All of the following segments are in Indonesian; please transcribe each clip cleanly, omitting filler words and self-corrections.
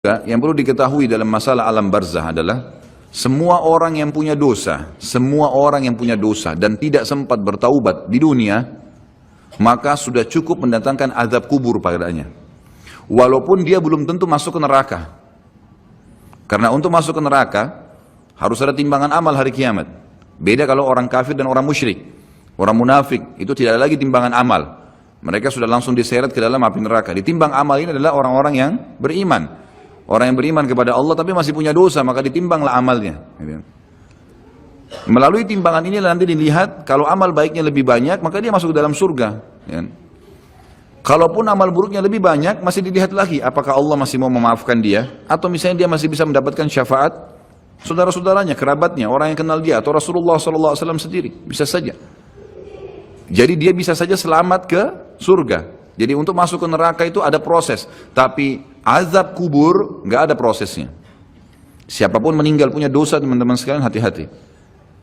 Yang perlu diketahui dalam masalah alam barzah adalah semua orang yang punya dosa, dan tidak sempat bertaubat di dunia, maka sudah cukup mendatangkan azab kubur padanya. Walaupun dia belum tentu masuk ke neraka. Karena untuk masuk ke neraka harus ada timbangan amal hari kiamat. Beda kalau orang kafir dan orang musyrik. Orang munafik itu tidak ada lagi timbangan amal. Mereka sudah langsung diseret ke dalam api neraka. Ditimbang amal ini adalah orang-orang yang beriman. Orang yang beriman kepada Allah tapi masih punya dosa, maka ditimbanglah amalnya. Melalui timbangan ini nanti dilihat, kalau amal baiknya lebih banyak, maka dia masuk ke dalam surga. Kalaupun amal buruknya lebih banyak, masih dilihat lagi, apakah Allah masih mau memaafkan dia, atau misalnya dia masih bisa mendapatkan syafaat saudara-saudaranya, kerabatnya, orang yang kenal dia, atau Rasulullah SAW sendiri, bisa saja. Jadi dia bisa saja selamat ke surga. Jadi untuk masuk ke neraka itu ada proses, tapi azab kubur nggak ada prosesnya. Siapapun meninggal punya dosa, teman-teman sekalian, hati-hati.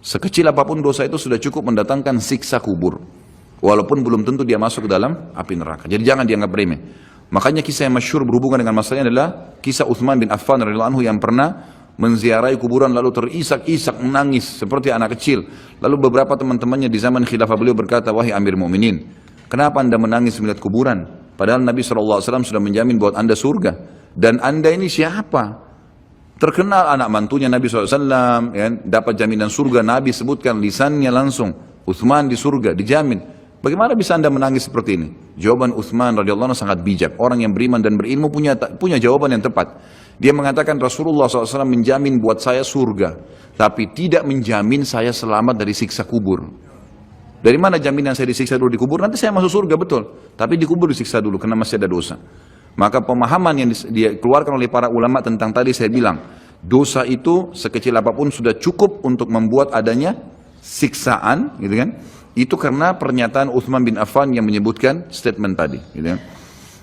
Sekecil apapun dosa itu sudah cukup mendatangkan siksa kubur, walaupun belum tentu dia masuk ke dalam api neraka. Jadi jangan dianggap remeh. Makanya kisah yang masyhur berhubungan dengan masalahnya adalah kisah Utsman bin Affan radhiyallahu anhu yang pernah menziarahi kuburan lalu terisak-isak menangis seperti anak kecil. Lalu beberapa teman-temannya di zaman khilafah beliau berkata, "Wahai Amir Mukminin, kenapa anda menangis melihat kuburan? Padahal Nabi SAW sudah menjamin buat anda surga. Dan anda ini siapa? Terkenal anak mantunya Nabi SAW, ya, dapat jaminan surga. Nabi sebutkan lisannya langsung, Utsman di surga, dijamin. Bagaimana bisa anda menangis seperti ini?" Jawaban Utsman radhiyallahu anhu sangat bijak. Orang yang beriman dan berilmu punya jawaban yang tepat. Dia mengatakan Rasulullah SAW menjamin buat saya surga, tapi tidak menjamin saya selamat dari siksa kubur. Dari mana jaminan saya disiksa dulu di kubur? Nanti saya masuk surga, betul. Tapi di kubur disiksa dulu karena masih ada dosa. Maka pemahaman yang dikeluarkan oleh para ulama tentang tadi saya bilang, dosa itu sekecil apapun sudah cukup untuk membuat adanya siksaan, gitu kan? Itu karena pernyataan Utsman bin Affan yang menyebutkan statement tadi, gitu kan?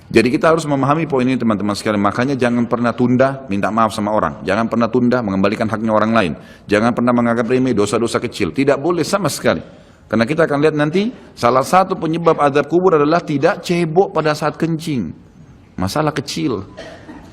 Jadi kita harus memahami poin ini, teman-teman sekalian. Makanya jangan pernah tunda minta maaf sama orang. Jangan pernah tunda mengembalikan haknya orang lain. Jangan pernah menganggap remeh dosa-dosa kecil. Tidak boleh sama sekali. Karena kita akan lihat nanti salah satu penyebab azab kubur adalah tidak cebok pada saat kencing. Masalah kecil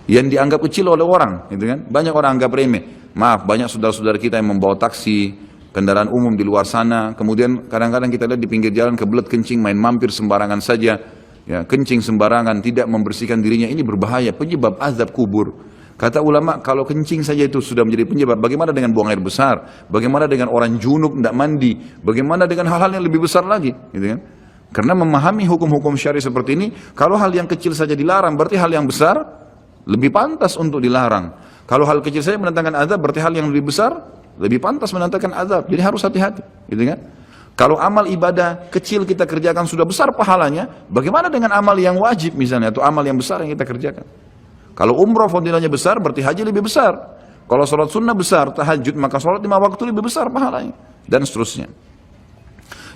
yang dianggap kecil oleh orang, gitu kan? Banyak orang anggap remeh. Maaf, banyak saudara-saudara kita yang membawa taksi, kendaraan umum di luar sana, kemudian kadang-kadang kita lihat di pinggir jalan kebelet kencing, main mampir sembarangan saja, ya, kencing sembarangan, tidak membersihkan dirinya. Ini berbahaya, penyebab azab kubur. Kata ulama, kalau kencing saja itu sudah menjadi penyebab, bagaimana dengan buang air besar? Bagaimana dengan orang junub tidak mandi? Bagaimana dengan hal-hal yang lebih besar lagi? Gitu kan? Karena memahami hukum-hukum syari seperti ini, kalau hal yang kecil saja dilarang, berarti hal yang besar lebih pantas untuk dilarang. Kalau hal kecil saja mendatangkan azab, berarti hal yang lebih besar lebih pantas mendatangkan azab. Jadi harus hati-hati, gitu kan? Kalau amal ibadah kecil kita kerjakan sudah besar pahalanya, bagaimana dengan amal yang wajib misalnya, atau amal yang besar yang kita kerjakan? Kalau umroh fadilahnya besar, berarti haji lebih besar. Kalau sholat sunnah besar, tahajud, maka sholat 5 waktu lebih besar pahalanya. Dan seterusnya.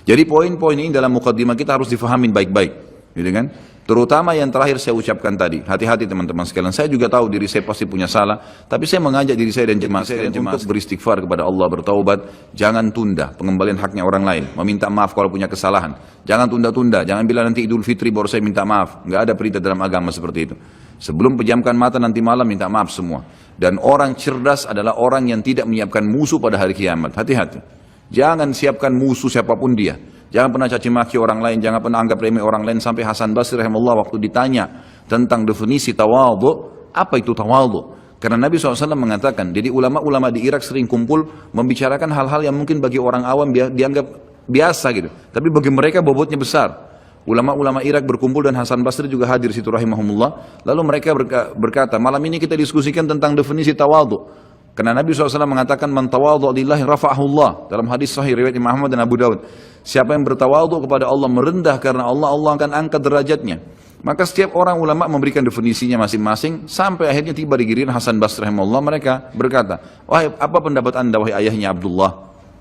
Jadi poin-poin ini dalam mukaddimah kita harus difahamin baik-baik. Gitu kan? Terutama yang terakhir saya ucapkan tadi. Hati-hati teman-teman sekalian. Saya juga tahu diri saya pasti punya salah. Tapi saya mengajak diri saya dan jemaah saya untuk beristighfar kepada Allah, bertaubat. Jangan tunda pengembalian haknya orang lain. Meminta maaf kalau punya kesalahan. Jangan tunda-tunda. Jangan bilang nanti Idul Fitri baru saya minta maaf. Nggak ada perintah dalam agama seperti itu. Sebelum pejamkan mata nanti malam minta maaf semua. Dan orang cerdas adalah orang yang tidak menyiapkan musuh pada hari kiamat. Hati-hati. Jangan siapkan musuh siapapun dia. Jangan pernah caci maki orang lain, jangan pernah anggap remeh orang lain. Sampai Hasan Basri rahimahullah waktu ditanya tentang definisi tawadhu, apa itu tawadhu? Karena Nabi SAW mengatakan, jadi ulama-ulama di Irak sering kumpul membicarakan hal-hal yang mungkin bagi orang awam dianggap biasa gitu. Tapi bagi mereka bobotnya besar. Ulama-ulama Irak berkumpul dan Hasan Basri juga hadir situ rahimahumullah. Lalu mereka berkata, malam ini kita diskusikan tentang definisi tawadhu. Karena Nabi SAW mengatakan, man tawadhu lillahi rafa'ahullah. Dalam hadis sahih riwayat Imam Ahmad dan Abu Dawud. Siapa yang bertawadhu kepada Allah, merendah karena Allah, Allah akan angkat derajatnya. Maka setiap orang ulama memberikan definisinya masing-masing. Sampai akhirnya tiba di giliran Hasan Basri rahimahullah. Mereka berkata, wahai apa pendapat anda wahai ayahnya Abdullah?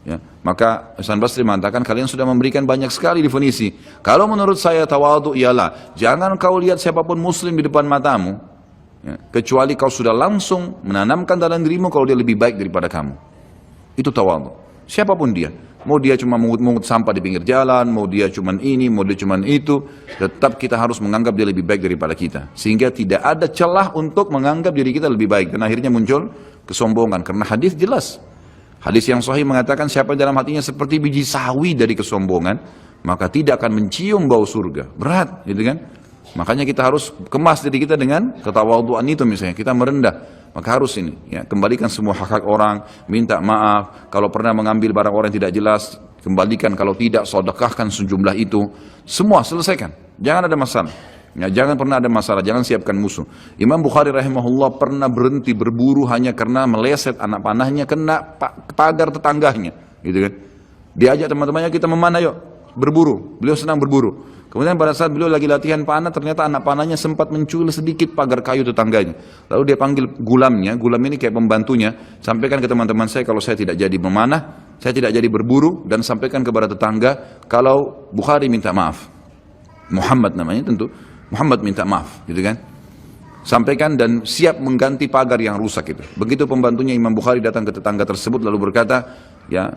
Ya, maka Hasan Basri mengatakan, kalian sudah memberikan banyak sekali definisi. Kalau menurut saya tawadhu ialah, jangan kau lihat siapapun muslim di depan matamu, ya, kecuali kau sudah langsung menanamkan dalam dirimu kalau dia lebih baik daripada kamu. Itu tawadhu. Siapapun dia. Mau dia cuma mungut-mungut sampah di pinggir jalan, mau dia cuma ini, mau dia cuma itu, tetap kita harus menganggap dia lebih baik daripada kita. Sehingga tidak ada celah untuk menganggap diri kita lebih baik. Dan akhirnya muncul kesombongan. Karena hadis jelas. Hadis yang sahih mengatakan siapa dalam hatinya seperti biji sawi dari kesombongan, maka tidak akan mencium bau surga. Berat, gitu kan? Makanya kita harus kemas diri kita dengan ketawaduan itu misalnya. Kita merendah. Maka harus ini, ya, kembalikan semua hak-hak orang, minta maaf, kalau pernah mengambil barang orang yang tidak jelas, kembalikan, kalau tidak, sedekahkan sejumlah itu, semua selesaikan, jangan ada masalah, ya, jangan pernah ada masalah, jangan siapkan musuh. Imam Bukhari rahimahullah pernah berhenti berburu hanya karena meleset anak panahnya kena pagar tetangganya, gitu kan. Diajak teman-temannya, kita memanah yuk, berburu, beliau senang berburu. Kemudian pada saat beliau lagi latihan panah, ternyata anak panahnya sempat mencuri sedikit pagar kayu tetangganya. Lalu dia panggil gulamnya, gulam ini kayak pembantunya, sampaikan ke teman-teman saya kalau saya tidak jadi memanah, saya tidak jadi berburu, dan sampaikan kepada tetangga kalau Bukhari minta maaf. Muhammad namanya tentu, Muhammad minta maaf, gitu kan. Sampaikan dan siap mengganti pagar yang rusak itu. Begitu pembantunya Imam Bukhari datang ke tetangga tersebut lalu berkata, ya,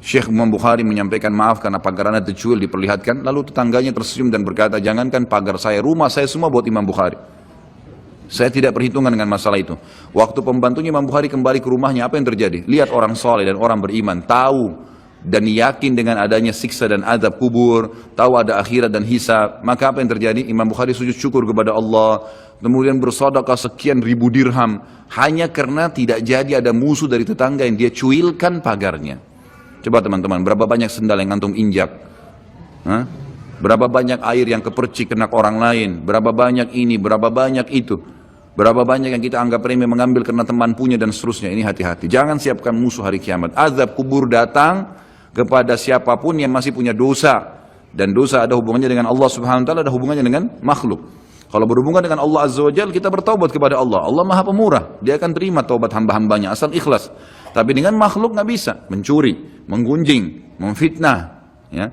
Syekh Imam Bukhari menyampaikan maaf karena pagar anda tercuil diperlihatkan. Lalu tetangganya tersenyum dan berkata, jangankan pagar saya, rumah saya semua buat Imam Bukhari. Saya tidak perhitungan dengan masalah itu. Waktu pembantunya Imam Bukhari kembali ke rumahnya, apa yang terjadi? Lihat orang soleh dan orang beriman, tahu dan yakin dengan adanya siksa dan azab kubur, tahu ada akhirat dan hisab. Maka apa yang terjadi? Imam Bukhari sujud syukur kepada Allah, kemudian bersedekah sekian ribu dirham, hanya karena tidak jadi ada musuh dari tetangga yang dia cuilkan pagarnya. Coba teman-teman, berapa banyak sendal yang antum injak? Hah? Berapa banyak air yang kepercik kena orang lain? Berapa banyak ini, berapa banyak itu? Berapa banyak yang kita anggap remeh mengambil karena teman punya dan seterusnya. Ini hati-hati. Jangan siapkan musuh hari kiamat. Azab kubur datang kepada siapapun yang masih punya dosa. Dan dosa ada hubungannya dengan Allah subhanahu wa ta'ala, ada hubungannya dengan makhluk. Kalau berhubungan dengan Allah azza wa jalla, kita bertaubat kepada Allah. Allah maha pemurah. Dia akan terima taubat hamba-hambanya asal ikhlas. Tapi dengan makhluk nggak bisa. Mencuri, menggunjing, memfitnah, ya,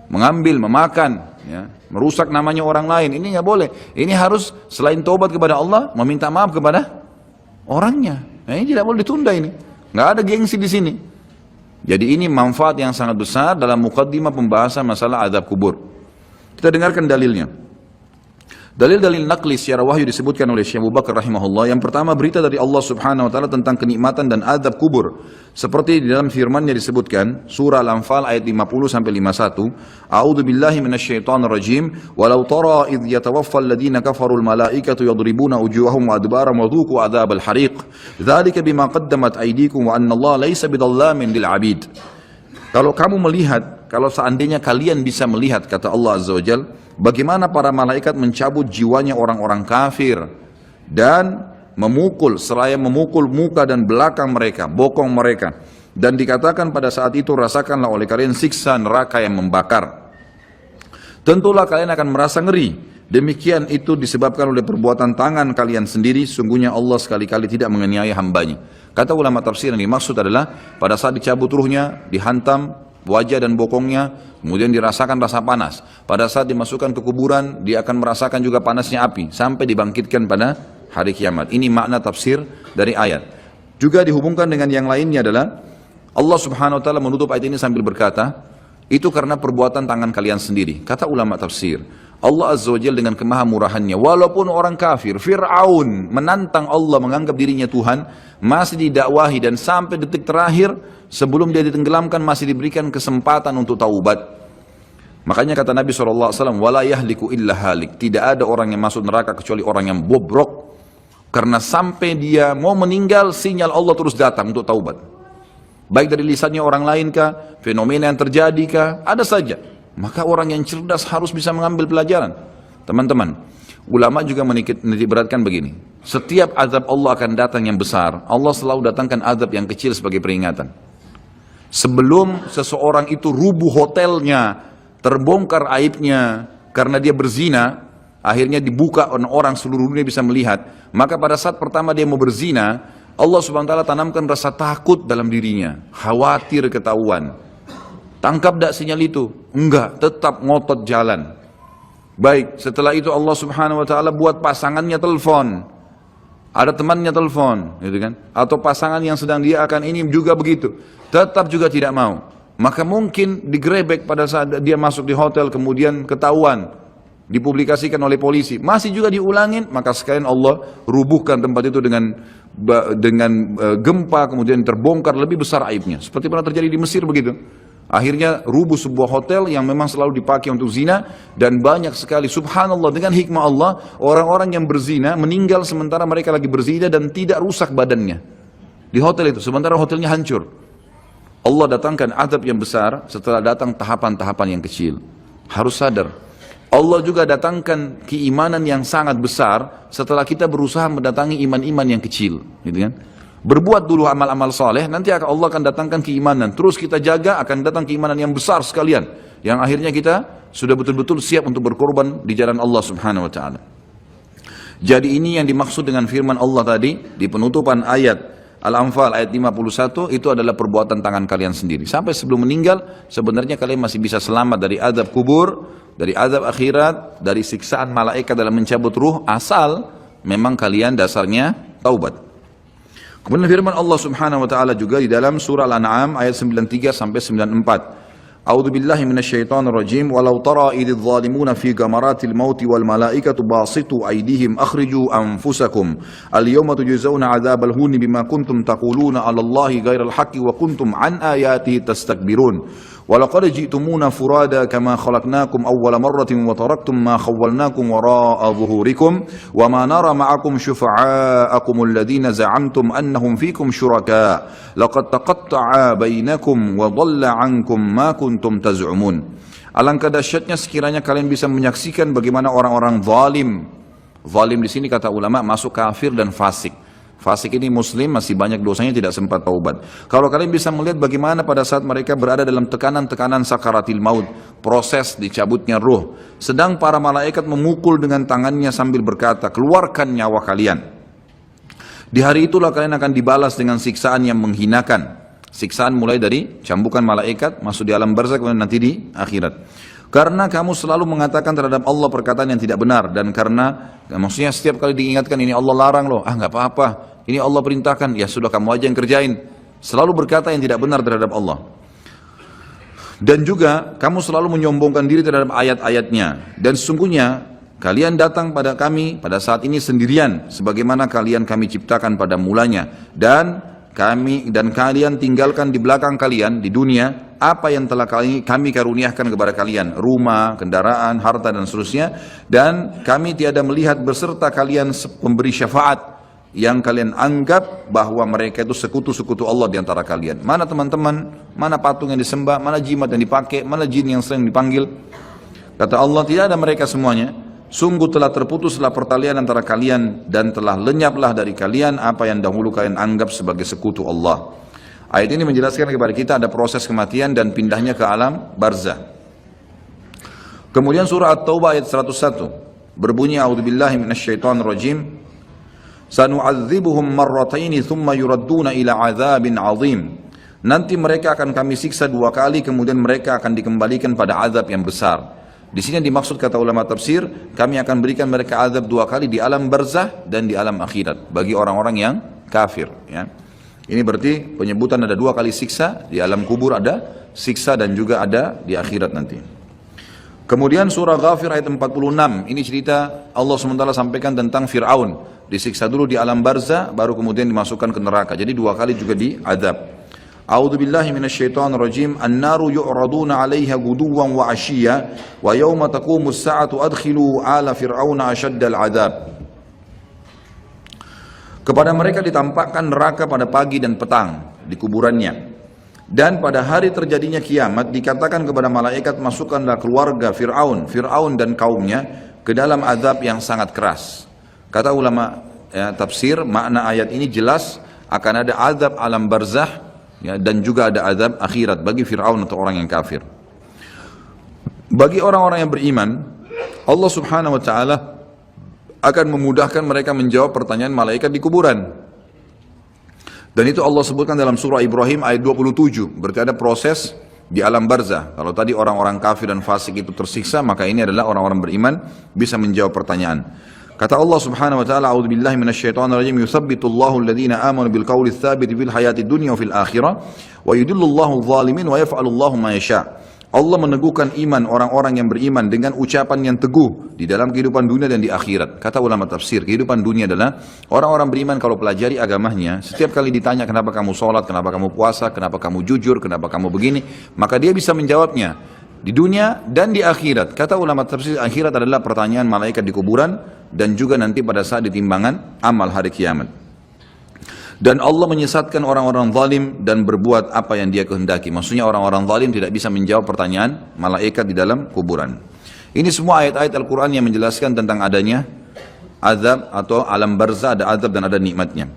mengambil, memakan, ya, merusak namanya orang lain. Ini nggak boleh. Ini harus selain taubat kepada Allah, meminta maaf kepada orangnya. Nah, ini tidak boleh ditunda ini. Nggak ada gengsi di sini. Jadi ini manfaat yang sangat besar dalam mukaddimah pembahasan masalah azab kubur. Kita dengarkan dalilnya. Dalil-dalil naqli secara wahyu disebutkan oleh Syekh Abu Bakar rahimahullah. Yang pertama, berita dari Allah subhanahu wa ta'ala tentang kenikmatan dan azab kubur. Seperti di dalam firman-Nya disebutkan, surah Al-Anfal ayat 50-51, A'udzu billahi minasyaitonir rajim, walau tara idh yatawaffal ladina kafarul malaikatu yadribuna wujuhahum wa adbarahum wa dhuqu adzabal hariq. Dzalika bima qaddamat aydikum wa anna Allah laisa bidzallamin lil 'abid. Kalau kamu melihat, kalau seandainya kalian bisa melihat, kata Allah azza wajalla, bagaimana para malaikat mencabut jiwanya orang-orang kafir dan memukul, seraya memukul muka dan belakang mereka, bokong mereka. Dan dikatakan pada saat itu, rasakanlah oleh kalian siksa neraka yang membakar. Tentulah kalian akan merasa ngeri. Demikian itu disebabkan oleh perbuatan tangan kalian sendiri. Sungguhnya Allah sekali-kali tidak menganiaya hambanya. Kata ulama tafsir yang dimaksud adalah pada saat dicabut ruhnya, dihantam wajah dan bokongnya, kemudian dirasakan rasa panas. Pada saat dimasukkan ke kuburan, dia akan merasakan juga panasnya api sampai dibangkitkan pada hari kiamat. Ini makna tafsir dari ayat. Juga dihubungkan dengan yang lainnya adalah Allah subhanahu wa ta'ala menutup ayat ini sambil berkata, itu karena perbuatan tangan kalian sendiri. Kata ulama tafsir, Allah azza wa jalla dengan kemahamurahannya, walaupun orang kafir, Fir'aun menantang Allah menganggap dirinya Tuhan, masih didakwahi dan sampai detik terakhir sebelum dia ditenggelamkan masih diberikan kesempatan untuk taubat. Makanya kata Nabi SAW, wala yahliku illa halik, tidak ada orang yang masuk neraka kecuali orang yang bobrok, karena sampai dia mau meninggal sinyal Allah terus datang untuk taubat. Baik dari lisannya orang lain kah, fenomena yang terjadi kah, ada saja. Maka orang yang cerdas harus bisa mengambil pelajaran. Teman-teman, ulama juga menitik beratkan begini. Setiap azab Allah akan datang yang besar, Allah selalu datangkan azab yang kecil sebagai peringatan. Sebelum seseorang itu rubuh hotelnya, terbongkar aibnya karena dia berzina, akhirnya dibuka orang seluruh dunia bisa melihat. Maka pada saat pertama dia mau berzina, Allah subhanahu wa ta'ala tanamkan rasa takut dalam dirinya, khawatir ketahuan. Tangkap tak sinyal itu? Enggak, tetap ngotot jalan. Baik, setelah itu Allah subhanahu wa ta'ala buat pasangannya telepon. Ada temannya telepon, gitu kan? Atau pasangan yang sedang dia akan ini juga begitu. Tetap juga tidak mau. maka mungkin digrebek pada saat dia masuk di hotel, kemudian ketahuan, dipublikasikan oleh polisi, masih juga diulangin, maka sekalian Allah rubuhkan tempat itu dengan gempa, kemudian terbongkar, lebih besar aibnya. Seperti pernah terjadi di Mesir begitu. Akhirnya rubuh sebuah hotel yang memang selalu dipakai untuk zina, dan banyak sekali, subhanallah, dengan hikmah Allah, orang-orang yang berzina meninggal sementara mereka lagi berzina dan tidak rusak badannya di hotel itu, sementara hotelnya hancur. Allah datangkan azab yang besar setelah datang tahapan-tahapan yang kecil. Harus sadar, Allah juga datangkan keimanan yang sangat besar setelah kita berusaha mendatangi iman-iman yang kecil, gitu kan? Berbuat dulu amal-amal saleh, nanti Allah akan datangkan keimanan. Terus kita jaga, akan datang keimanan yang besar sekalian, yang akhirnya kita sudah betul-betul siap untuk berkorban di jalan Allah Subhanahu wa taala. Jadi ini yang dimaksud dengan firman Allah tadi di penutupan ayat Al-Anfal ayat 51, itu adalah perbuatan tangan kalian sendiri. Sampai sebelum meninggal, sebenarnya kalian masih bisa selamat dari azab kubur, dari azab akhirat, dari siksaan malaikat dalam mencabut ruh, asal memang kalian dasarnya taubat. Kemudian firman Allah Subhanahu wa taala juga di dalam surah Al-An'am ayat 93 sampai 94. A'udzu billahi minasyaitonir rajim. Walau tara idz zalimuna fi gamaratil maut wal malaikatu basitu aydihim akhriju anfusakum al-yawma tujzauna 'adzabal huni bima kuntum taquluna 'ala Allahi ghairal haqqi wa kuntum an ayatihi tastakbirun. ولقد جئتمونا فرادا كما خلقناكم أول مرة وتركتم ما خولناكم وراء ظهوركم وما نرى معكم شفعاءكم الذين زعمتم أنهم فيكم شركاء لقد تقطع بينكم وضل عنكم ما كنتم تزعمون. Alangkah dahsyatnya sekiranya kalian bisa menyaksikan bagaimana orang-orang zalim. Zalim di sini kata ulama masuk kafir dan fasik. Fasik ini muslim, masih banyak dosanya, tidak sempat taubat. Kalau kalian bisa melihat bagaimana pada saat mereka berada dalam tekanan-tekanan sakaratil maut, proses dicabutnya ruh, sedang para malaikat memukul dengan tangannya sambil berkata, keluarkan nyawa kalian. Di hari itulah kalian akan dibalas dengan siksaan yang menghinakan. Siksaan mulai dari cambukan malaikat, masuk di alam barzakh, kemudian nanti di akhirat. Karena kamu selalu mengatakan terhadap Allah perkataan yang tidak benar, dan karena maksudnya setiap kali diingatkan ini Allah larang loh, nggak apa-apa, ini Allah perintahkan, ya sudah kamu aja yang kerjain. Selalu berkata yang tidak benar terhadap Allah. Dan juga kamu selalu menyombongkan diri terhadap ayat-ayatnya. Dan sesungguhnya kalian datang pada kami pada saat ini sendirian, sebagaimana kami ciptakan pada mulanya. Dan kalian tinggalkan di belakang kalian di dunia apa yang telah kami karuniakan kepada kalian, rumah, kendaraan, harta dan seterusnya, dan kami tiada melihat beserta kalian pemberi syafaat yang kalian anggap bahwa mereka itu sekutu-sekutu Allah di antara kalian. Mana teman-teman, mana patung yang disembah, mana jimat yang dipakai, mana jin yang sering dipanggil. Kata Allah, tidak ada mereka semuanya. Sungguh telah terputuslah pertalian antara kalian dan telah lenyaplah dari kalian apa yang dahulu kalian anggap sebagai sekutu Allah. Ayat ini menjelaskan kepada kita ada proses kematian dan pindahnya ke alam barzah. Kemudian surah At-Taubah ayat 101 berbunyi, a'udzubillahi minasyaitonirrajim. Sanu'adzibuhum marrataini thumma yuradduna ila 'adzabin 'adzim. Nanti mereka akan kami siksa 2 kali, kemudian mereka akan dikembalikan pada azab yang besar. Di sini yang dimaksud kata ulama tafsir, kami akan berikan mereka azab 2 kali di alam barzah dan di alam akhirat bagi orang-orang yang kafir, ya. Ini berarti penyebutan ada 2 kali siksa, di alam kubur ada siksa dan juga ada di akhirat nanti. Kemudian surah Ghafir ayat 46, ini cerita Allah SWT sampaikan tentang Fir'aun, disiksa dulu di alam barzah baru kemudian dimasukkan ke neraka. Jadi 2 kali juga diadab. A'udzu billahi minasyaitonir rajim. An-naru yu'raduna 'alaiha ghuduwan wa 'ashiyya wa yauma taqumus sa'atu adkhilu ala fir'auna ashaddal 'adzab. Kepada mereka ditampakkan neraka pada pagi dan petang di kuburannya. Dan pada hari terjadinya kiamat dikatakan kepada malaikat, masukkanlah keluarga Fir'aun dan kaumnya ke dalam azab yang sangat keras. Kata ulama tafsir, makna ayat ini jelas akan ada azab alam barzah, ya, dan juga ada azab akhirat bagi Fir'aun atau orang yang kafir. Bagi orang-orang yang beriman, Allah Subhanahu wa taala akan memudahkan mereka menjawab pertanyaan malaikat di kuburan. Dan itu Allah sebutkan dalam surah Ibrahim ayat 27. Berarti ada proses di alam barzah. Kalau tadi orang-orang kafir dan fasik itu tersiksa, maka ini adalah orang-orang beriman bisa menjawab pertanyaan. Kata Allah Subhanahu wa taala, "A'udzubillahi minasyaitonir rajim. Yutsabbitullahu alladhina amanu bil qawli tsabiti fil hayatid dunya wa fil akhirah wa yudhillullahu adh-dhalimin wa yaf'alullahu ma yasha'." Allah meneguhkan iman orang-orang yang beriman dengan ucapan yang teguh di dalam kehidupan dunia dan di akhirat. Kata ulama tafsir, kehidupan dunia adalah orang-orang beriman kalau pelajari agamanya, setiap kali ditanya kenapa kamu sholat, kenapa kamu puasa, kenapa kamu jujur, kenapa kamu begini, maka dia bisa menjawabnya di dunia dan di akhirat. Kata ulama tafsir, akhirat adalah pertanyaan malaikat di kuburan dan juga nanti pada saat ditimbangan amal hari kiamat. Dan Allah menyesatkan orang-orang zalim dan berbuat apa yang dia kehendaki. Maksudnya orang-orang zalim tidak bisa menjawab pertanyaan malaikat di dalam kuburan. Ini semua ayat-ayat Al-Quran yang menjelaskan tentang adanya azab atau alam barzah, ada azab dan ada nikmatnya.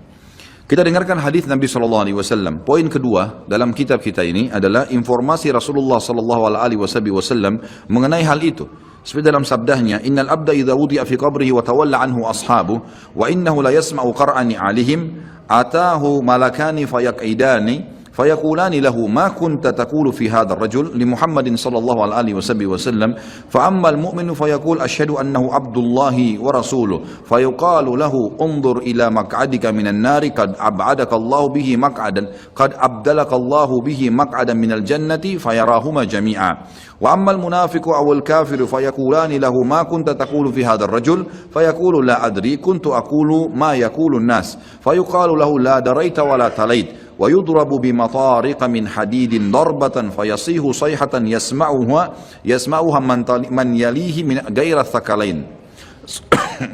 Kita dengarkan hadis Nabi SAW. Poin kedua dalam kitab kita ini adalah informasi Rasulullah SAW mengenai hal itu. Seperti dalam sabdahnya, "Innal abda idza wudi'a fi qabrihi wa tawalla anhu ashabu wa innahu la yasma'u qara'ani 'alaihim atahu malakani fayaqidani fayaqulani lahu ma kunta taqulu fi hadzal rajul li Muhammadin sallallahu alaihi wasallam fa ammal mu'minu fayaqul asyhadu annahu abdullahi wa rasuluhu fayuqalu lahu unzur ila maq'adika minan nari qad ab'adaka Allah bihi maq'adan qad abdalaka Allah bihi maq'adan minal jannati fayarahuma jami'a wa ammal munafiqu awal kafiru fayaqulani lahu ma kunta taqulu fi hadzal rajul fayaqulu la adri kuntu aqulu ma yaqulu an-nas fayuqalu lahu la daraita wa la talait ويضرب بمطارق من حديد ضربة فيصيح صيحة يسمعها من يليه من غير الثقلين.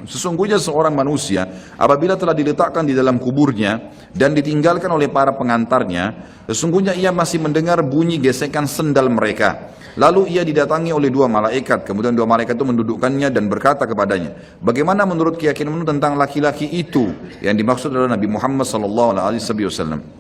Sesungguhnya seorang manusia apabila telah diletakkan di dalam kuburnya dan ditinggalkan oleh para pengantarnya, sesungguhnya ia masih mendengar bunyi gesekan sendal mereka. Lalu ia didatangi oleh dua malaikat, kemudian dua malaikat itu mendudukkannya dan berkata kepadanya, "Bagaimana menurut keyakinanmu tentang laki-laki itu?" Yang dimaksud adalah Nabi Muhammad SAW.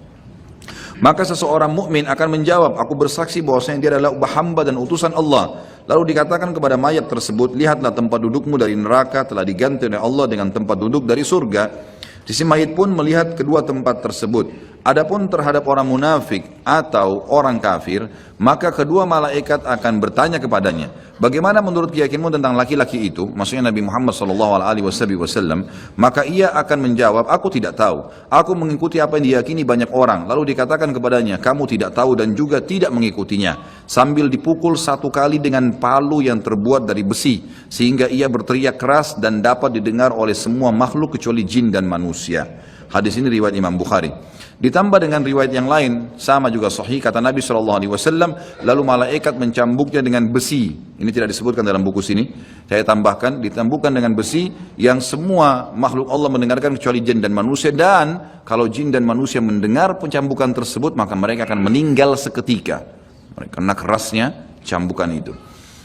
Maka seseorang mukmin akan menjawab, "Aku bersaksi bahwasanya dia adalah hamba dan utusan Allah." Lalu dikatakan kepada mayat tersebut, "Lihatlah tempat dudukmu dari neraka telah diganti oleh Allah dengan tempat duduk dari surga." Sisi mayit pun melihat kedua tempat tersebut. Adapun terhadap orang munafik atau orang kafir, maka kedua malaikat akan bertanya kepadanya, "Bagaimana menurut keyakinanmu tentang laki-laki itu?" Maksudnya Nabi Muhammad SAW. Maka ia akan menjawab, "Aku tidak tahu. Aku mengikuti apa yang diyakini banyak orang." Lalu dikatakan kepadanya, "Kamu tidak tahu dan juga tidak mengikutinya." Sambil dipukul satu kali dengan palu yang terbuat dari besi, sehingga ia berteriak keras dan dapat didengar oleh semua makhluk kecuali jin dan manusia. Hadis ini riwayat Imam Bukhari. Ditambah dengan riwayat yang lain, sama juga sahih, kata Nabi SAW, lalu malaikat mencambuknya dengan besi. Ini tidak disebutkan dalam buku sini. Saya tambahkan, ditambukkan dengan besi yang semua makhluk Allah mendengarkan kecuali jin dan manusia. Dan kalau jin dan manusia mendengar pencambukan tersebut, maka mereka akan meninggal seketika. Karena kerasnya cambukan itu.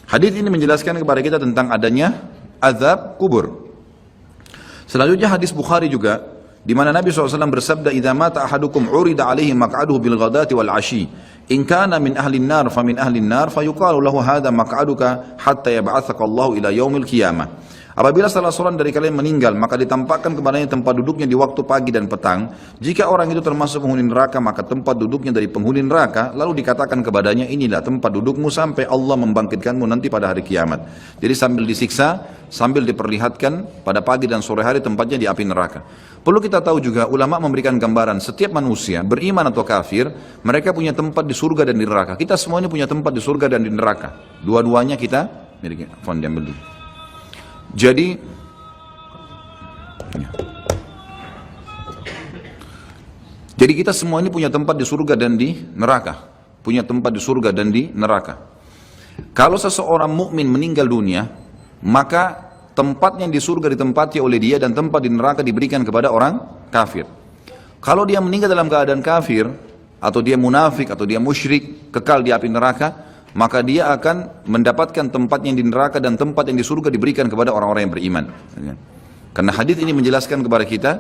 Hadis ini menjelaskan kepada kita tentang adanya azab kubur. Selanjutnya hadis Bukhari juga, di mana Nabi SAW bersabda, "Idza mata ahadukum urida alaihi maq'aduhu bil ghadati wal 'ashi. In kana min ahli an-nar fa min ahli an-nar fa yuqalu lahu hadha maq'aduka hatta yab'atsaka Allah ila yaumil qiyamah." Apabila salah seorang dari kalian meninggal, maka ditampakkan kepadanya tempat duduknya di waktu pagi dan petang. Jika orang itu termasuk penghuni neraka, maka tempat duduknya dari penghuni neraka. Lalu dikatakan kepadanya, "Inilah tempat dudukmu sampai Allah membangkitkanmu nanti pada hari kiamat." Jadi sambil disiksa, sambil diperlihatkan pada pagi dan sore hari tempatnya di api neraka. Perlu kita tahu juga, ulama memberikan gambaran setiap manusia, beriman atau kafir, mereka punya tempat di surga dan di neraka. Kita semuanya punya tempat di surga dan di neraka. Dua-duanya kita miliki. Fon diambil dulu. Jadi kita semua ini punya tempat di surga dan di neraka. Punya tempat di surga dan di neraka. Kalau seseorang mukmin meninggal dunia, maka tempatnya di surga ditempati oleh dia dan tempat di neraka diberikan kepada orang kafir. Kalau dia meninggal dalam keadaan kafir, atau dia munafik, atau dia musyrik, kekal di api neraka, maka dia akan mendapatkan tempat yang di neraka dan tempat yang di surga diberikan kepada orang-orang yang beriman. Karena hadis ini menjelaskan kepada kita,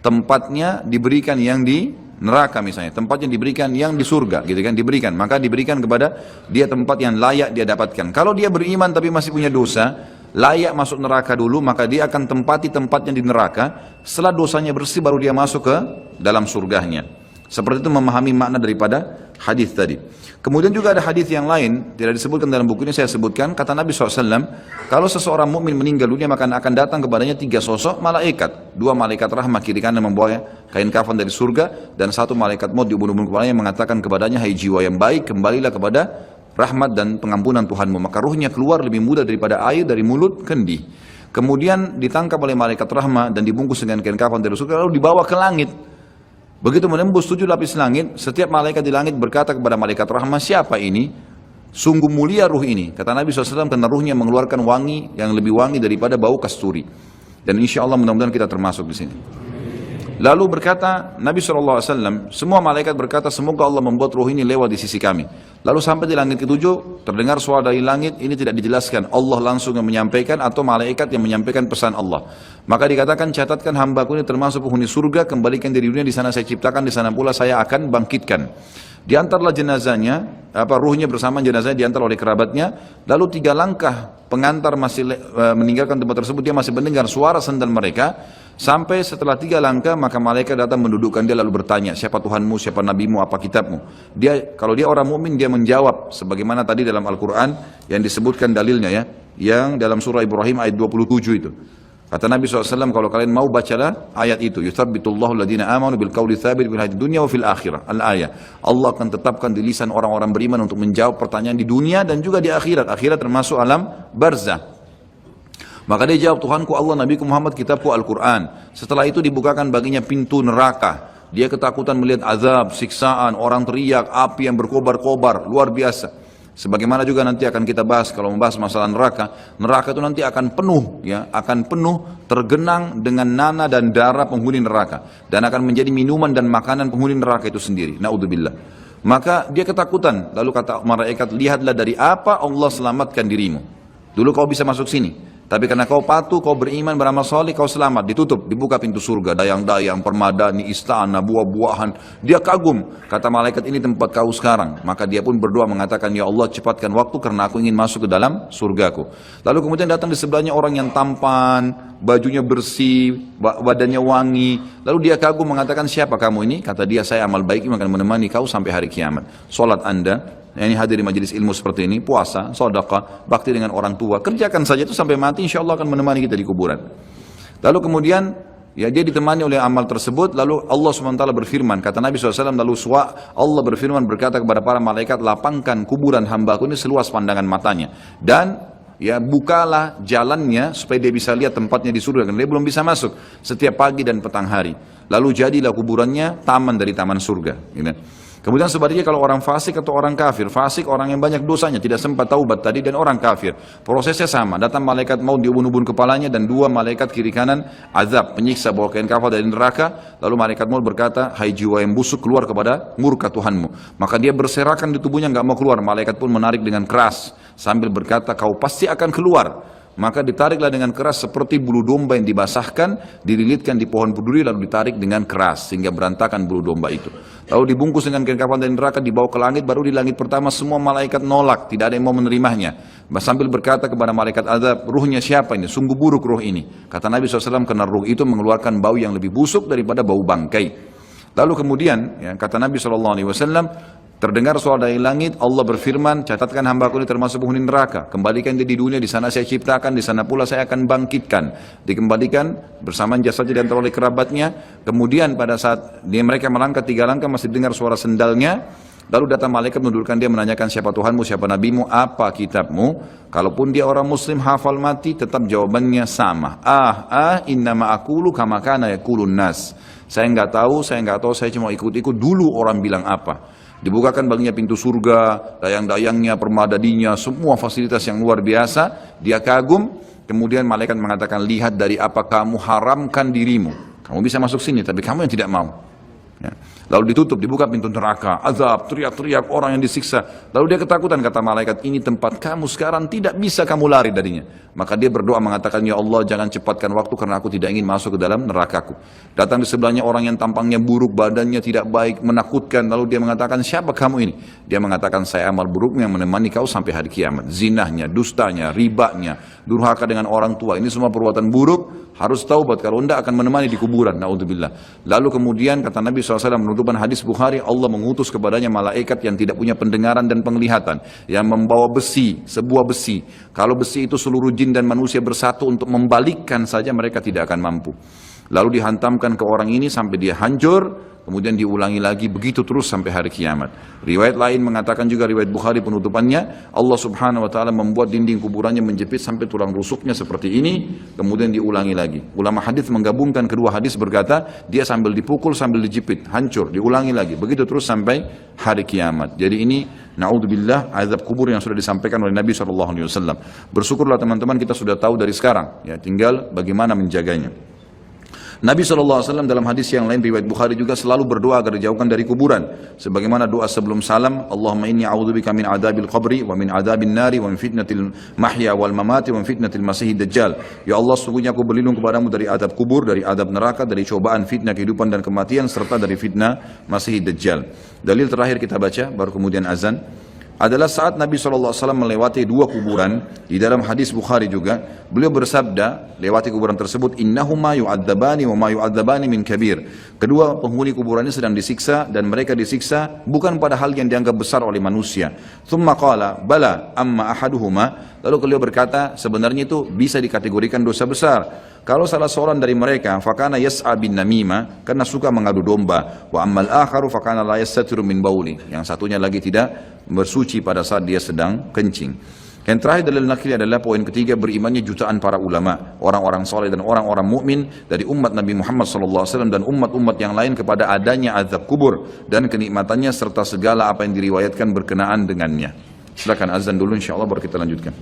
tempatnya diberikan yang di neraka misalnya, tempatnya diberikan yang di surga, gitu kan, diberikan, maka diberikan kepada dia tempat yang layak dia dapatkan. Kalau dia beriman tapi masih punya dosa, layak masuk neraka dulu, maka dia akan tempati tempatnya di neraka. Setelah dosanya bersih baru dia masuk ke dalam surganya. Seperti itu memahami makna daripada hadis tadi. Kemudian juga ada hadis yang lain, tidak disebutkan dalam buku ini, saya sebutkan, kata Nabi SAW, kalau seseorang mukmin meninggal dunia maka akan datang kepadanya 3 sosok malaikat. 2 malaikat rahmat kiri kanan membawa kain kafan dari surga, dan 1 malaikat maut di ubun-ubun kepalanya mengatakan kepadanya, hai jiwa yang baik, kembalilah kepada rahmat dan pengampunan Tuhanmu. Maka ruhnya keluar lebih mudah daripada air dari mulut kendi. Kemudian ditangkap oleh malaikat rahmat dan dibungkus dengan kain kafan dari surga, lalu dibawa ke langit. Begitu menembus 7 lapis langit, setiap malaikat di langit berkata kepada malaikat rahmat, siapa ini? Sungguh mulia ruh ini. Kata Nabi SAW, karena ruhnya mengeluarkan wangi yang lebih wangi daripada bau kasturi. Dan insya Allah mudah-mudahan kita termasuk di sini. Lalu berkata Nabi SAW, semua malaikat berkata, semoga Allah membuat ruh ini lewat di sisi kami. Lalu sampai di langit ke-7, terdengar suara dari langit, ini tidak dijelaskan, Allah langsung yang menyampaikan atau malaikat yang menyampaikan pesan Allah. Maka dikatakan, catatkan hambaku ini termasuk penghuni surga, kembalikan dari dunia, di sana saya ciptakan, di sana pula saya akan bangkitkan. Diantarlah jenazahnya, ruhnya bersama jenazahnya diantar oleh kerabatnya. Lalu 3 langkah pengantar masih meninggalkan tempat tersebut, dia masih mendengar suara sandal mereka. Sampai setelah 3 langkah, maka malaikat datang mendudukkan dia lalu bertanya, siapa Tuhanmu, siapa Nabimu, apa kitabmu? Kalau dia orang mukmin dia menjawab, sebagaimana tadi dalam Al-Quran yang disebutkan dalilnya ya, yang dalam surah Ibrahim ayat 27 itu. Kata Nabi SAW, kalau kalian mau bacalah ayat itu, yuthabbitullahu alladhina amanu bil qawli tsabit fil hayatid dunya wa fil akhirah. Al-ayah. Allah akan tetapkan di lisan orang-orang beriman untuk menjawab pertanyaan di dunia dan juga di akhirat. Akhirat termasuk alam barzah. Maka dia jawab, Tuhanku Allah, Nabiku Muhammad, kitabku Al-Quran. Setelah itu dibukakan baginya pintu neraka. Dia ketakutan melihat azab, siksaan, orang teriak, api yang berkobar-kobar, luar biasa. Sebagaimana juga nanti akan kita bahas kalau membahas masalah neraka. Neraka itu nanti akan penuh, ya, akan penuh tergenang dengan nanah dan darah penghuni neraka. Dan akan menjadi minuman dan makanan penghuni neraka itu sendiri. Na'udzubillah. Maka dia ketakutan. Lalu kata malaikat, lihatlah dari apa Allah selamatkan dirimu. Dulu kau bisa masuk sini. Tapi karena kau patuh, kau beriman, beramal soleh, kau selamat. Ditutup, dibuka pintu surga, dayang-dayang, permadani, istana, buah-buahan. Dia kagum, kata malaikat, ini tempat kau sekarang. Maka dia pun berdoa mengatakan, ya Allah cepatkan waktu karena aku ingin masuk ke dalam surgaku. Lalu kemudian datang di sebelahnya orang yang tampan, bajunya bersih, badannya wangi. Lalu dia kagum mengatakan, siapa kamu ini? Kata dia, saya amal baik yang akan menemani kau sampai hari kiamat. Salat Anda, ini hadir di majelis ilmu seperti ini, puasa, sedekah, bakti dengan orang tua, kerjakan saja itu sampai mati, insya Allah akan menemani kita di kuburan. Lalu kemudian, ya dia ditemani oleh amal tersebut, lalu Allah SWT berfirman, kata Nabi SAW, lalu Allah berfirman berkata kepada para malaikat, lapangkan kuburan hambaku ini seluas pandangan matanya, dan ya bukalah jalannya supaya dia bisa lihat tempatnya di surga, karena dia belum bisa masuk setiap pagi dan petang hari. Lalu jadilah kuburannya taman dari taman surga, gitu. Kemudian sebaliknya kalau orang fasik atau orang kafir, fasik orang yang banyak dosanya, tidak sempat taubat tadi, dan orang kafir, prosesnya sama, datang malaikat maut di ubun-ubun kepalanya dan 2 malaikat kiri kanan azab, penyiksa bawa kain kafan dari neraka. Lalu malaikat maut berkata, hai jiwa yang busuk, keluar kepada murka Tuhanmu. Maka dia berserakan di tubuhnya, nggak mau keluar. Malaikat pun menarik dengan keras sambil berkata, kau pasti akan keluar. Maka ditariklah dengan keras seperti bulu domba yang dibasahkan, dililitkan di pohon berduri, lalu ditarik dengan keras sehingga berantakan bulu domba itu. Lalu dibungkus dengan kain kafan dari neraka, dibawa ke langit. Baru di langit pertama semua malaikat nolak, tidak ada yang mau menerimanya. Sambil berkata kepada malaikat azab, ruhnya siapa ini? Sungguh buruk ruh ini. Kata Nabi SAW, karena ruh itu mengeluarkan bau yang lebih busuk daripada bau bangkai. Lalu kemudian, ya, kata Nabi SAW, terdengar suara dari langit, Allah berfirman, catatkan hambaku ini termasuk penghuni neraka. Kembalikan dia di dunia, di sana saya ciptakan, di sana pula saya akan bangkitkan. Dikembalikan bersamaan jasadnya diantar oleh kerabatnya. Kemudian pada saat mereka melangkah 3 langkah, masih dengar suara sendalnya. Lalu datang malaikat menundukkan dia, menanyakan siapa Tuhanmu, siapa Nabimu, apa kitabmu. Kalaupun dia orang muslim hafal mati, tetap jawabannya sama. Innama aqulu kama kana yaqulun nas. Saya nggak tahu, saya cuma ikut-ikut dulu orang bilang apa. Dibukakan baginya pintu surga, dayang-dayangnya, permadaninya, semua fasilitas yang luar biasa. Dia kagum, kemudian malaikat mengatakan, lihat dari apa kamu haramkan dirimu. Kamu bisa masuk sini, tapi kamu yang tidak mau. Ya. Lalu ditutup, dibuka pintu neraka, azab, teriak-teriak orang yang disiksa. Lalu dia ketakutan, kata malaikat, ini tempat kamu sekarang, tidak bisa kamu lari darinya. Maka dia berdoa mengatakan, ya Allah jangan cepatkan waktu karena aku tidak ingin masuk ke dalam nerakaku. Datang di sebelahnya orang yang tampangnya buruk, badannya tidak baik, menakutkan. Lalu dia mengatakan, siapa kamu ini? Dia mengatakan, saya amal buruknya yang menemani kau sampai hari kiamat. Zinahnya, dustanya, ribanya, durhaka dengan orang tua, ini semua perbuatan buruk. Harus taubat, kalau tidak akan menemani di kuburan. Naudzubillah. Lalu kemudian kata Nabi SAW menuturkan hadis Bukhari, Allah mengutus kepadanya malaikat yang tidak punya pendengaran dan penglihatan, yang membawa besi, sebuah besi. Kalau besi itu seluruh jin dan manusia bersatu untuk membalikkan saja, mereka tidak akan mampu. Lalu dihantamkan ke orang ini sampai dia hancur, kemudian diulangi lagi, begitu terus sampai hari kiamat. Riwayat lain mengatakan juga, riwayat Bukhari penutupannya, Allah subhanahu wa ta'ala membuat dinding kuburannya menjepit sampai tulang rusuknya seperti ini, kemudian diulangi lagi. Ulama hadis menggabungkan kedua hadis, berkata dia sambil dipukul sambil dijepit, hancur, diulangi lagi, begitu terus sampai hari kiamat. Jadi ini na'udzubillah azab kubur yang sudah disampaikan oleh Nabi SAW. Bersyukurlah teman-teman, kita sudah tahu dari sekarang, ya tinggal bagaimana menjaganya. Nabi SAW dalam hadis yang lain riwayat Bukhari juga selalu berdoa agar dijauhkan dari kuburan. Sebagaimana doa sebelum salam, Allahumma inni a'udzubika min adabil qabri wa min adabin nari wa min fitnatil mahya wal mamati wa min fitnatil masihid dajjal. Ya Allah, sungguhnya aku berlindung kepadamu dari adab kubur, dari adab neraka, dari cobaan fitnah kehidupan dan kematian, serta dari fitnah masihid dajjal. Dalil terakhir kita baca, baru kemudian azan, adalah saat Nabi SAW melewati dua kuburan. Di dalam hadis Bukhari juga beliau bersabda, lewati kuburan tersebut, innahuma yu'adzabani wa ma yu'adzabani min kabir. Kedua penghuni kuburan ini sedang disiksa, dan mereka disiksa bukan pada hal yang dianggap besar oleh manusia. Thumma qala bala amma ahaduhuma. Lalu beliau berkata, sebenarnya itu bisa dikategorikan dosa besar. Kalau salah seorang dari mereka, fakana yas'a bin namima, karena suka mengadu domba, wa ammal akharu fakana la yastatiru min bauli, yang satunya lagi tidak bersuci pada saat dia sedang kencing. Yang terakhir dalil nakli adalah poin ketiga, berimannya jutaan para ulama, orang-orang soleh dan orang-orang mukmin dari umat Nabi Muhammad SAW dan umat-umat yang lain kepada adanya azab kubur dan kenikmatannya serta segala apa yang diriwayatkan berkenaan dengannya. Silakan azan dulu, insyaallah baru kita lanjutkan.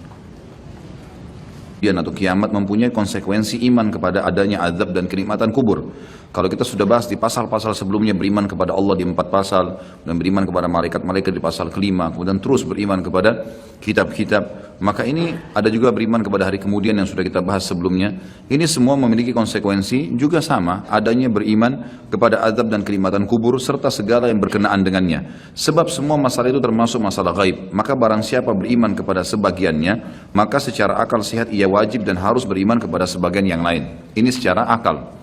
Atau kiamat mempunyai konsekuensi iman kepada adanya azab dan kenikmatan kubur. Kalau kita sudah bahas di pasal-pasal sebelumnya, beriman kepada Allah di 4 pasal, dan beriman kepada malaikat-malaikat di pasal ke-5, kemudian terus beriman kepada kitab-kitab, maka ini ada juga beriman kepada hari kemudian yang sudah kita bahas sebelumnya. Ini semua memiliki konsekuensi juga sama, adanya beriman kepada azab dan kenikmatan kubur serta segala yang berkenaan dengannya. Sebab semua masalah itu termasuk masalah gaib, maka barang siapa beriman kepada sebagiannya, maka secara akal sehat ia wajib dan harus beriman kepada sebagian yang lain. Ini secara akal.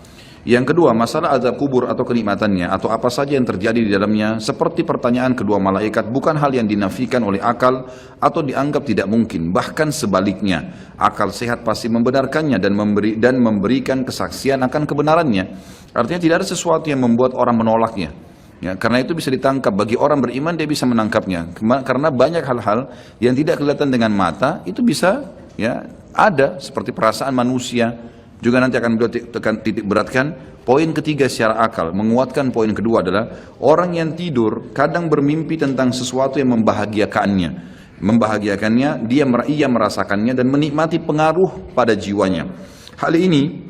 Yang kedua, masalah azab kubur atau kenikmatannya atau apa saja yang terjadi di dalamnya, seperti pertanyaan kedua malaikat, bukan hal yang dinafikan oleh akal atau dianggap tidak mungkin. Bahkan sebaliknya, akal sehat pasti membenarkannya dan memberikan kesaksian akan kebenarannya. Artinya tidak ada sesuatu yang membuat orang menolaknya. Ya, karena itu bisa ditangkap. Bagi orang beriman, dia bisa menangkapnya. Karena banyak hal-hal yang tidak kelihatan dengan mata itu bisa ya ada, seperti perasaan manusia. Juga nanti akan beliau titik beratkan. Poin ketiga secara akal, menguatkan poin kedua adalah orang yang tidur kadang bermimpi tentang sesuatu yang membahagiakannya. Membahagiakannya, ia merasakannya dan menikmati pengaruh pada jiwanya. Hal ini,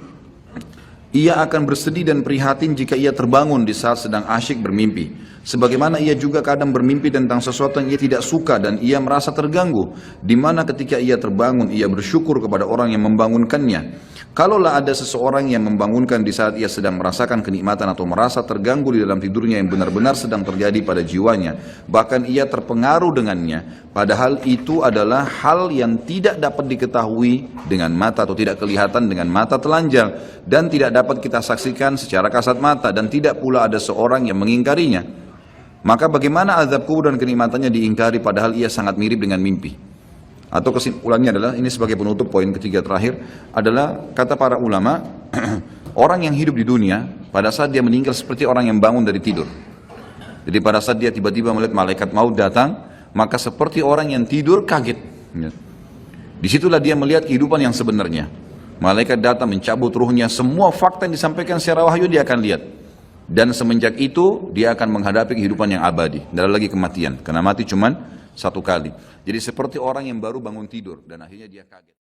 ia akan bersedih dan prihatin jika ia terbangun di saat sedang asyik bermimpi. Sebagaimana ia juga kadang bermimpi tentang sesuatu yang ia tidak suka dan ia merasa terganggu. Di mana ketika ia terbangun, ia bersyukur kepada orang yang membangunkannya. Kalaulah ada seseorang yang membangunkan di saat ia sedang merasakan kenikmatan atau merasa terganggu di dalam tidurnya yang benar-benar sedang terjadi pada jiwanya, bahkan ia terpengaruh dengannya, padahal itu adalah hal yang tidak dapat diketahui dengan mata atau tidak kelihatan dengan mata telanjang dan tidak dapat kita saksikan secara kasat mata dan tidak pula ada seorang yang mengingkarinya. Maka bagaimana azab kubur dan kenikmatannya diingkari padahal ia sangat mirip dengan mimpi? Atau kesimpulannya adalah, ini sebagai penutup poin ketiga terakhir, adalah kata para ulama, orang yang hidup di dunia pada saat dia meninggal seperti orang yang bangun dari tidur. Jadi pada saat dia tiba-tiba melihat malaikat maut datang, maka seperti orang yang tidur kaget. Disitulah dia melihat kehidupan yang sebenarnya. Malaikat datang mencabut ruhnya, semua fakta yang disampaikan secara wahyu dia akan lihat. Dan semenjak itu dia akan menghadapi kehidupan yang abadi, tidak ada lagi kematian, karena mati cuman satu kali. Jadi seperti orang yang baru bangun tidur dan akhirnya dia kaget.